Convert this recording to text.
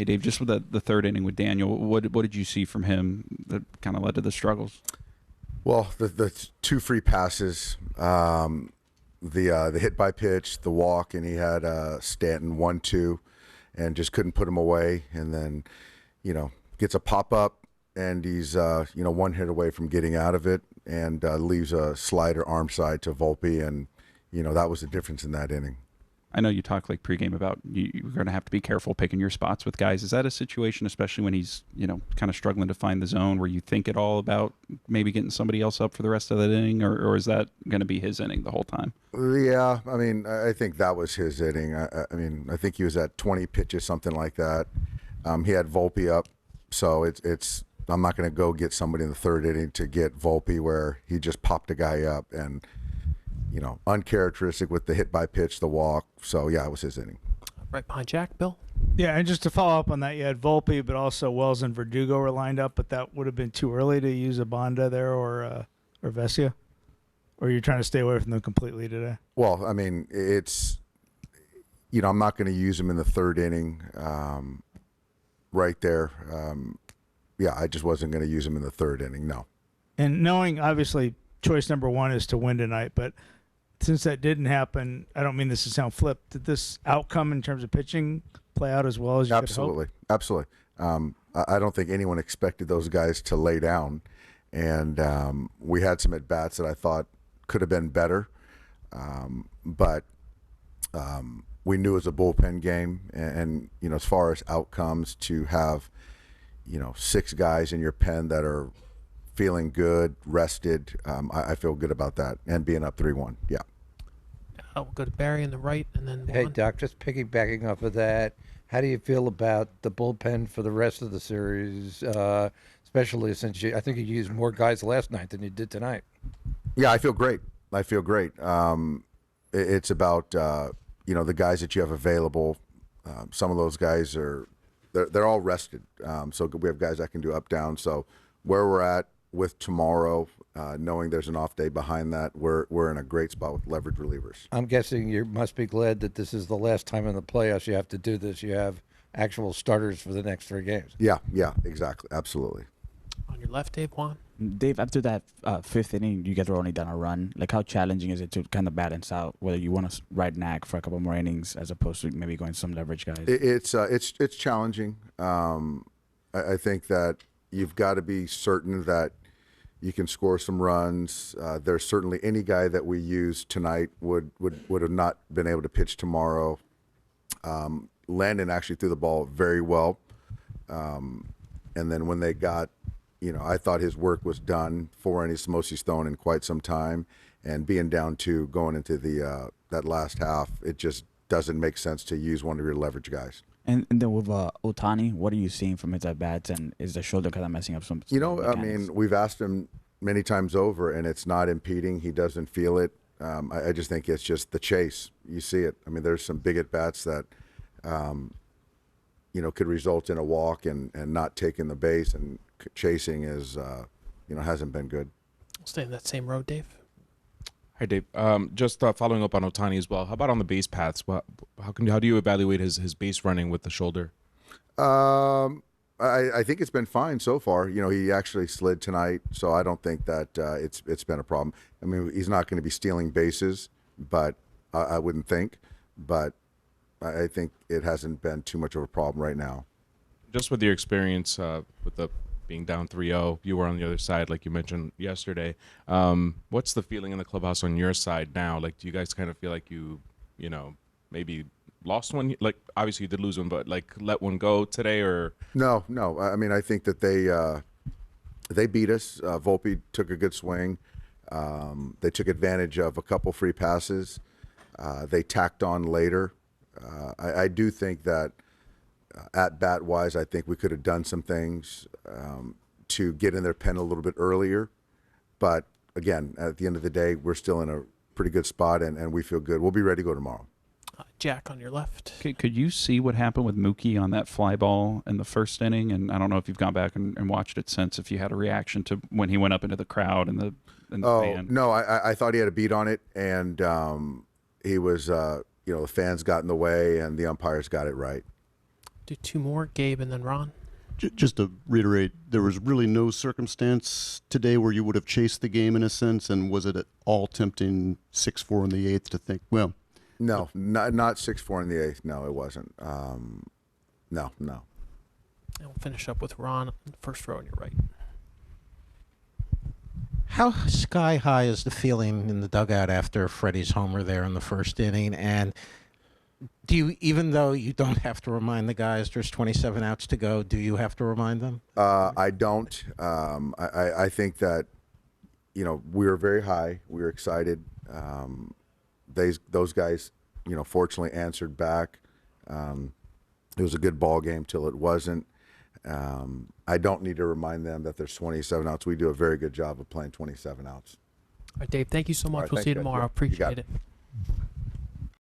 Hey, Dave, just with the third inning with Daniel, what did you see from him that kind of led to the struggles? Well, the two free passes, the hit by pitch, the walk, and he had Stanton 1-2, and just couldn't put him away. And then, gets a pop up, and he's one hit away from getting out of it, and leaves a slider arm side to Volpe, and that was the difference in that inning. I know you talk like pregame about you're going to have to be careful picking your spots with guys. Is that a situation, especially when he's kind of struggling to find the zone, where you think it all about maybe getting somebody else up for the rest of that inning, or is that going to be his inning the whole time? Yeah, I think that was his inning. I think he was at 20 pitches, something like that. He had Volpe up, so it's I'm not going to go get somebody in the third inning to get Volpe where he just popped a guy up and uncharacteristic with the hit by pitch, the walk. So yeah, it was his inning. Right behind Jack, Bill. Yeah, and just to follow up on that, you had Volpe, but also Wells and Verdugo were lined up, but that would have been too early to use a Bonda there or Vesia? Or you're trying to stay away from them completely today? Well, it's I'm not going to use him in the third inning right there. I just wasn't going to use him in the third inning, no. And knowing, obviously, choice number one is to win tonight, but since that didn't happen, I don't mean this to sound flip, did this outcome in terms of pitching play out as well as you could hope? Absolutely. I don't think anyone expected those guys to lay down, and we had some at-bats that I thought could have been better, but we knew it was a bullpen game, and as far as outcomes, to have 6 guys in your pen that are feeling good, rested, I feel good about that, and being up 3-1. Yeah. We'll go to Barry in the right, and then Hey, Juan. Doc, just piggybacking off of that, how do you feel about the bullpen for the rest of the series, especially since I think you used more guys last night than you did tonight? Yeah, I feel great. It's about the guys that you have available. Some of those guys they're all rested. So we have guys that can do up down. So where we're at with tomorrow, knowing there's an off day behind that, we're in a great spot with leverage relievers. I'm guessing you must be glad that this is the last time in the playoffs you have to do this. You have actual starters for the next 3 games. Yeah, exactly, absolutely. On your left, Dave, Juan. Dave, after that 5th inning, you guys were only done a run. Like, how challenging is it to kind of balance out whether you want to ride Nag for a couple more innings as opposed to maybe going some leverage guys? It's challenging. I think that you've got to be certain that you can score some runs. There's certainly any guy that we use tonight would have not been able to pitch tomorrow. Landon actually threw the ball very well. And then when they got, I thought his work was done. 4 innings, most he's thrown in quite some time. And being down 2 going into the that last half, it just doesn't make sense to use one of your leverage guys. And then with Ohtani, what are you seeing from his at-bats, and is the shoulder kind of messing up some mechanics? We've asked him many times over, and it's not impeding. He doesn't feel it. I just think it's just the chase. You see it. There's some big at-bats that, could result in a walk and not taking the base, and chasing is, hasn't been good. We'll stay in that same road, Dave. Hi, Dave. Just following up on Ohtani as well. How about on the base paths? How do you evaluate his base running with the shoulder? I think it's been fine so far. He actually slid tonight, so I don't think that it's been a problem. He's not going to be stealing bases, but I wouldn't think. But I think it hasn't been too much of a problem right now. Just with your experience with the being down 3-0, you were on the other side, like you mentioned yesterday. What's the feeling in the clubhouse on your side now? Like, do you guys kind of feel like you maybe lost one? Like, obviously you did lose one, but like let one go today, or no? I think that they beat us. Volpe took a good swing. They took advantage of a couple free passes. They tacked on later. I do think that at bat wise, I think we could have done some things to get in their pen a little bit earlier. But again, at the end of the day, we're still in a pretty good spot, and we feel good. We'll be ready to go tomorrow. Jack, on your left. Could you see what happened with Mookie on that fly ball in the first inning? And I don't know if you've gone back and watched it since, if you had a reaction to when he went up into the crowd and the fan. No, I thought he had a beat on it, and he was, the fans got in the way, and the umpires got it right. Do two more, Gabe and then Ron. Just to reiterate, there was really no circumstance today where you would have chased the game in a sense, and was it at all tempting 6-4 in the eighth to think, well, No, not 6-4 in the eighth. No, it wasn't. No. And we'll finish up with Ron, first row on your right. How sky high is the feeling in the dugout after Freddie's homer there in the first inning? And do you, even though you don't have to remind the guys there's 27 outs to go, do you have to remind them? I don't. I think that, we were very high. We were excited. Those guys, fortunately answered back. It was a good ball game till it wasn't. I don't need to remind them that there's 27 outs. We do a very good job of playing 27 outs. All right, Dave, thank you so much. right, We'll see you thanks, guys. tomorrow. Yeah, you got Appreciate it. it.